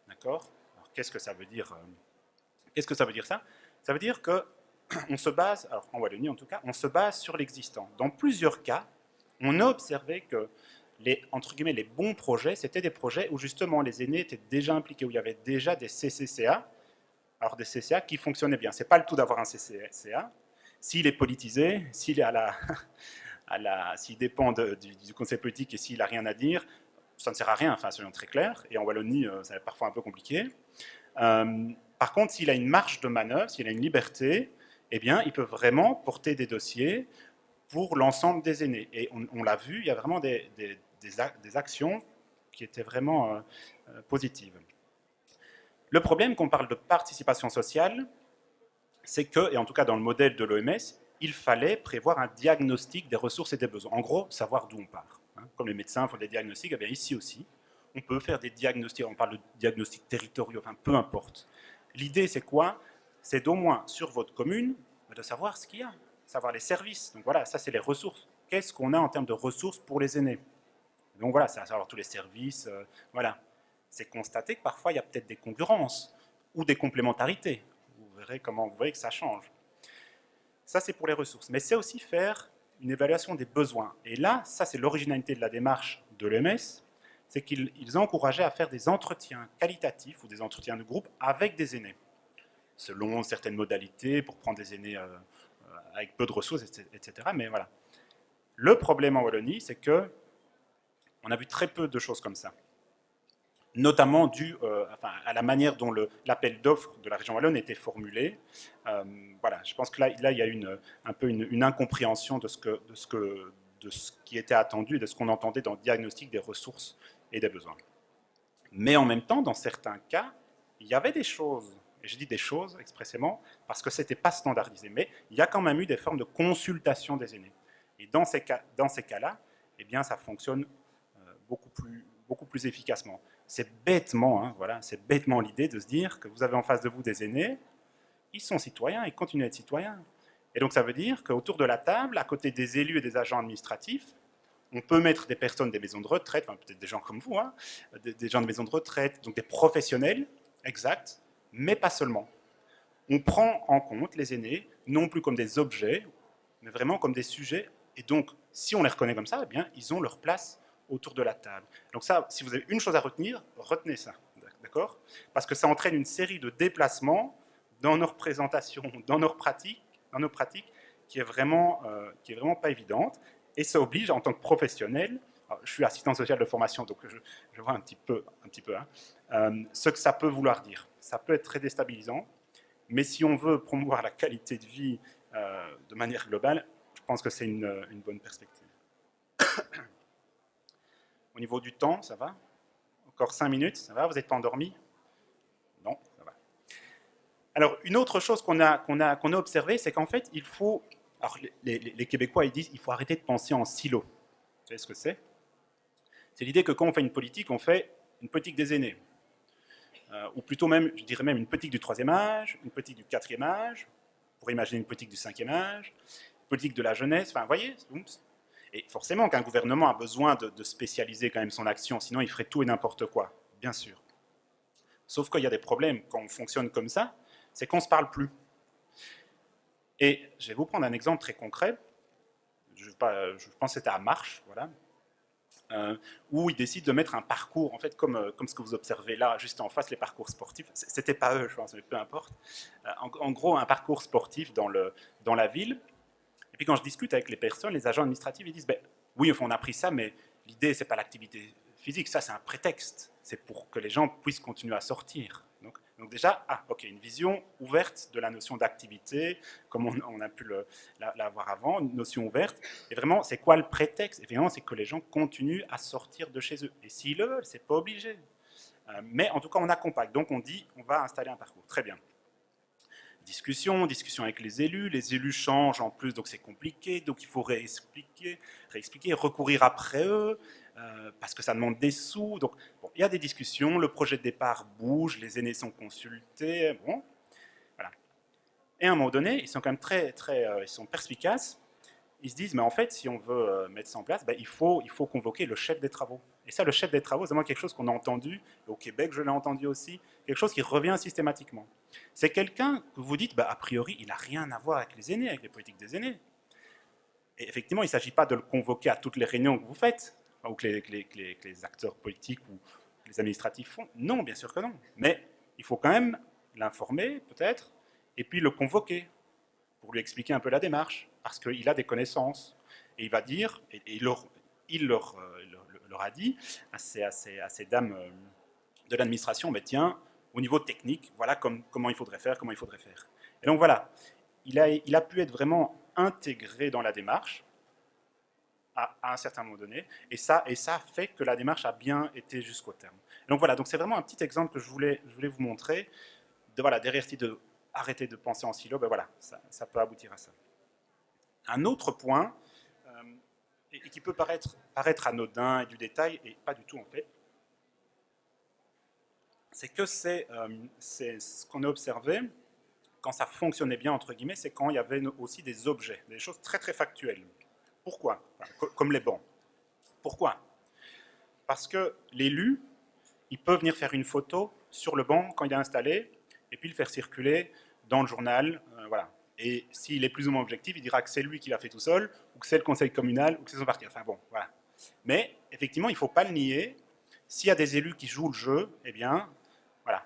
D'accord? Alors, qu'est-ce que ça veut dire ça? Ça veut dire que on se base, alors en Wallonie en tout cas, on se base sur l'existant. Dans plusieurs cas, on a observé que entre guillemets, les bons projets, c'était des projets où justement les aînés étaient déjà impliqués, où il y avait déjà des CCCA, alors des CCA qui fonctionnaient bien. C'est pas le tout d'avoir un CCA. S'il est politisé, s'il est s'il dépend du conseil politique et s'il n'a rien à dire, ça ne sert à rien, enfin, soyons très clairs. Et en Wallonie, c'est parfois un peu compliqué. Par contre, s'il a une marge de manœuvre, s'il a une liberté, eh bien, il peut vraiment porter des dossiers pour l'ensemble des aînés. Et on l'a vu, il y a vraiment des actions qui étaient vraiment positives. Le problème, qu'on parle de participation sociale, c'est que, et en tout cas dans le modèle de l'OMS, il fallait prévoir un diagnostic des ressources et des besoins. En gros, savoir d'où on part. Hein. Comme les médecins font des diagnostics, eh bien ici aussi, on peut faire des diagnostics, on parle de diagnostics territoriaux, enfin peu importe. L'idée, c'est quoi? C'est d'au moins, sur votre commune, de savoir ce qu'il y a, savoir les services. Donc voilà, ça c'est les ressources. Qu'est-ce qu'on a en termes de ressources pour les aînés? Donc voilà, c'est à savoir tous les services, voilà. C'est constater que parfois il y a peut-être des concurrences ou des complémentarités. Vous voyez que ça change. Ça, c'est pour les ressources. Mais c'est aussi faire une évaluation des besoins. Et là, ça, c'est l'originalité de la démarche de l'OMS, c'est qu'ils encourageaient à faire des entretiens qualitatifs ou des entretiens de groupe avec des aînés, selon certaines modalités, pour prendre des aînés avec peu de ressources, etc. Mais voilà. Le problème en Wallonie, c'est que on a vu très peu de choses comme ça, notamment dû à la manière dont l'appel d'offres de la région wallonne était formulé. Voilà, je pense que là il y a un peu une incompréhension de ce qui était attendu et de ce qu'on entendait dans le diagnostic des ressources et des besoins. Mais en même temps, dans certains cas, il y avait des choses, et je dis des choses expressément, parce que ce n'était pas standardisé, mais il y a quand même eu des formes de consultation des aînés. Et dans ces cas-là, eh bien, ça fonctionne beaucoup plus efficacement. c'est bêtement, hein, voilà, c'est bêtement l'idée de se dire que vous avez en face de vous des aînés, ils sont citoyens, ils continuent à être citoyens. Et donc ça veut dire qu'autour de la table, à côté des élus et des agents administratifs, on peut mettre des personnes des maisons de retraite, enfin, peut-être des gens comme vous, hein, des gens de maisons de retraite, donc des professionnels, exact, mais pas seulement. On prend en compte les aînés, non plus comme des objets, mais vraiment comme des sujets. Et donc, si on les reconnaît comme ça, eh bien, ils ont leur place autour de la table. Donc ça, si vous avez une chose à retenir, retenez ça, d'accord? Parce que ça entraîne une série de déplacements dans nos représentations, dans nos pratiques, qui est vraiment pas évidente. Et ça oblige, en tant que professionnel, je suis assistant social de formation, donc je vois un petit peu hein, ce que ça peut vouloir dire. Ça peut être très déstabilisant, mais si on veut promouvoir la qualité de vie de manière globale, je pense que c'est une bonne perspective. Au niveau du temps, ça va? Encore 5 minutes, ça va? Vous n'êtes pas endormi? Non, ça va. Alors, une autre chose qu'on a observé, c'est qu'en fait, il faut... Alors, les Québécois, ils disent qu'il faut arrêter de penser en silo. Vous savez ce que c'est? C'est l'idée que quand on fait une politique des aînés. Ou plutôt même, je dirais même une politique du troisième âge, une politique du quatrième âge, pour imaginer une politique du cinquième âge, une politique de la jeunesse, enfin, vous voyez, et forcément qu'un gouvernement a besoin de spécialiser quand même son action, sinon il ferait tout et n'importe quoi, bien sûr. Sauf qu'il y a des problèmes quand on fonctionne comme ça, c'est qu'on ne se parle plus. Et je vais vous prendre un exemple très concret, je pense que c'était à Marche, voilà, où ils décident de mettre un parcours, en fait, comme ce que vous observez là, juste en face, les parcours sportifs. C'était pas eux, je pense, mais peu importe. En gros, un parcours sportif dans la ville. Et puis quand je discute avec les personnes, les agents administratifs, ils disent, ben, oui, enfin, on a pris ça, mais l'idée, c'est pas l'activité physique, ça, c'est un prétexte. C'est pour que les gens puissent continuer à sortir. Donc déjà, ok, une vision ouverte de la notion d'activité, comme on a pu l'avoir avant, une notion ouverte. Et vraiment, c'est quoi le prétexte? Évidemment, c'est que les gens continuent à sortir de chez eux. Et s'ils le veulent, c'est pas obligé. Mais en tout cas, on accompagne. Donc on dit, on va installer un parcours. Très bien. Discussion avec les élus changent en plus, donc c'est compliqué, donc il faut réexpliquer, recourir après eux, parce que ça demande des sous, donc bon, il y a des discussions, le projet de départ bouge, les aînés sont consultés, bon, voilà. Et à un moment donné, ils sont quand même ils sont perspicaces, ils se disent, mais en fait, si on veut mettre ça en place, ben, il faut convoquer le chef des travaux. Et ça, le chef des travaux, c'est vraiment quelque chose qu'on a entendu, au Québec, je l'ai entendu aussi, quelque chose qui revient systématiquement. C'est quelqu'un que vous dites, bah, a priori, il n'a rien à voir avec les aînés, avec les politiques des aînés. Et effectivement, il ne s'agit pas de le convoquer à toutes les réunions que vous faites, ou que les acteurs politiques ou les administratifs font. Non, bien sûr que non. Mais il faut quand même l'informer, peut-être, et puis le convoquer pour lui expliquer un peu la démarche, parce qu'il a des connaissances. Et il va dire, et il leur a dit à ces dames de l'administration, mais tiens, au niveau technique, voilà comment il faudrait faire, Et donc voilà, il a pu être vraiment intégré dans la démarche à un certain moment donné, et ça fait que la démarche a bien été jusqu'au terme. Et donc voilà, donc c'est vraiment un petit exemple que je voulais vous montrer, derrière cette idée de arrêter de penser en silo, ben voilà, ça peut aboutir à ça. Un autre point, et qui peut paraître anodin et du détail, et pas du tout en fait, c'est que c'est ce qu'on a observé quand ça fonctionnait bien, entre guillemets, c'est quand il y avait aussi des objets, des choses très très factuelles. Pourquoi? Comme les bancs. Pourquoi? Parce que l'élu, il peut venir faire une photo sur le banc quand il est installé, et puis le faire circuler dans le journal, voilà. Et s'il est plus ou moins objectif, il dira que c'est lui qui l'a fait tout seul, ou que c'est le conseil communal, ou que c'est son parti. Enfin bon, voilà. Mais effectivement, il ne faut pas le nier. S'il y a des élus qui jouent le jeu, eh bien, voilà,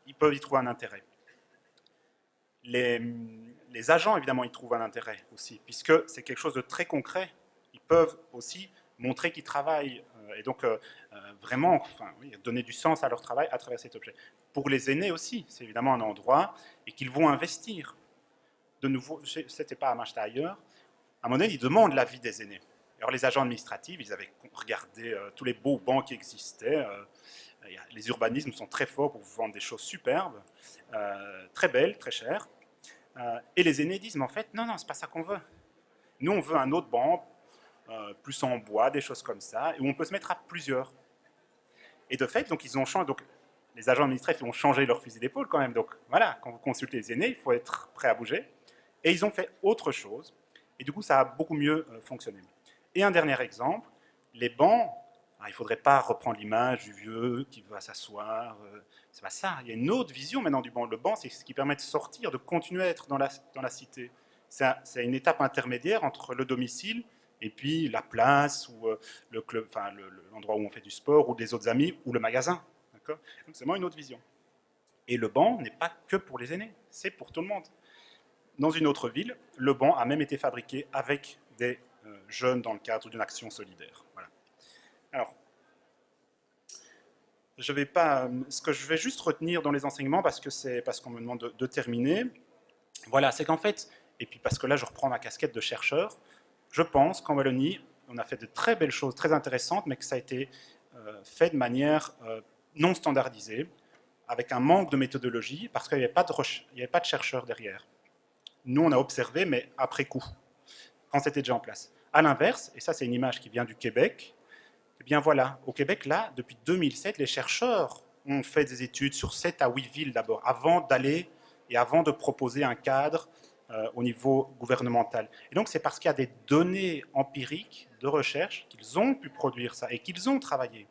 ils peuvent y trouver un intérêt. Les agents, évidemment, y trouvent un intérêt aussi, puisque c'est quelque chose de très concret. Ils peuvent aussi montrer qu'ils travaillent, et donc vraiment donner du sens à leur travail à travers cet objet. Pour les aînés aussi, c'est évidemment un endroit, et qu'ils vont investir. De nouveau, c'était pas à Machta ailleurs, à un moment donné, ils demandent l'avis des aînés. Alors les agents administratifs, ils avaient regardé tous les beaux bancs qui existaient. Les urbanismes sont très forts pour vous vendre des choses superbes, très belles, très chères. Et les aînés disent, mais en fait, non, c'est pas ça qu'on veut. Nous, on veut un autre banc, plus en bois, des choses comme ça, et où on peut se mettre à plusieurs. Et de fait, donc, ils ont changé, donc, les agents administratifs ont changé leur fusil d'épaule quand même. Donc voilà, quand vous consultez les aînés, il faut être prêt à bouger. Et ils ont fait autre chose. Et du coup, ça a beaucoup mieux fonctionné. Et un dernier exemple, les bancs. Alors, il ne faudrait pas reprendre l'image du vieux qui va s'asseoir. C'est pas ça. Il y a une autre vision maintenant du banc. Le banc, c'est ce qui permet de sortir, de continuer à être dans la cité. C'est une étape intermédiaire entre le domicile et puis la place ou le club, enfin l'endroit où on fait du sport ou des autres amis ou le magasin. Donc c'est vraiment une autre vision. Et le banc n'est pas que pour les aînés, c'est pour tout le monde. Dans une autre ville, le banc a même été fabriqué avec des jeunes dans le cadre d'une action solidaire. Voilà. Alors, je vais pas, ce que je vais juste retenir dans les enseignements, parce qu'on me demande de terminer, voilà, c'est qu'en fait, et puis parce que là je reprends ma casquette de chercheur, je pense qu'en Wallonie, on a fait de très belles choses, très intéressantes, mais que ça a été fait de manière non standardisée, avec un manque de méthodologie, parce qu'il n'y avait, avait pas de chercheurs derrière. Nous, on a observé, mais après coup, quand c'était déjà en place. À l'inverse, et ça c'est une image qui vient du Québec, eh bien voilà, au Québec, là, depuis 2007, les chercheurs ont fait des études sur 7 à 8 villes d'abord, avant d'aller et avant de proposer un cadre au niveau gouvernemental. Et donc c'est parce qu'il y a des données empiriques de recherche qu'ils ont pu produire ça et qu'ils ont travaillé.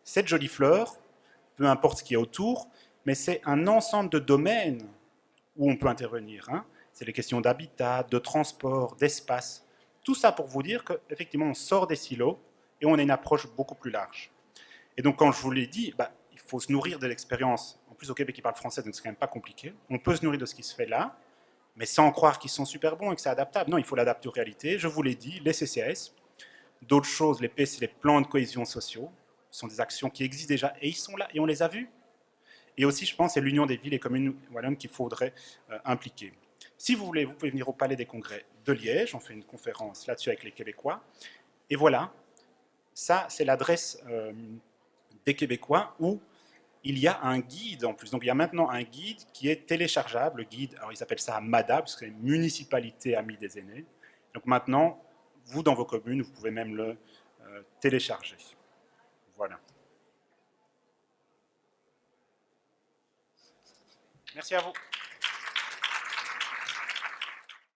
Cette jolie fleur, peu importe ce qu'il y a autour, mais c'est un ensemble de domaines où on peut intervenir. Hein. C'est les questions d'habitat, de transport, d'espace. Tout ça pour vous dire qu'effectivement, on sort des silos et on a une approche beaucoup plus large. Et donc, quand je vous l'ai dit, il faut se nourrir de l'expérience. En plus, au Québec, ils parlent français, donc c'est quand même pas compliqué. On peut se nourrir de ce qui se fait là, mais sans croire qu'ils sont super bons et que c'est adaptable. Non, il faut l'adapter aux réalités. Je vous l'ai dit, les CCAS. D'autres choses, les P, c'est les plans de cohésion sociaux. Ce sont des actions qui existent déjà et ils sont là et on les a vus. Et aussi, je pense, c'est l'union des villes et communes wallonnes qu'il faudrait impliquer. Si vous voulez, vous pouvez venir au Palais des Congrès de Liège. On fait une conférence là-dessus avec les Québécois. Et voilà, ça, c'est l'adresse des Québécois où il y a un guide en plus. Donc il y a maintenant un guide qui est téléchargeable. Le guide, alors ils appellent ça MADA, parce que c'est Municipalité Amie des Aînés. Donc maintenant, vous, dans vos communes, vous pouvez même le télécharger. Voilà. Merci à vous.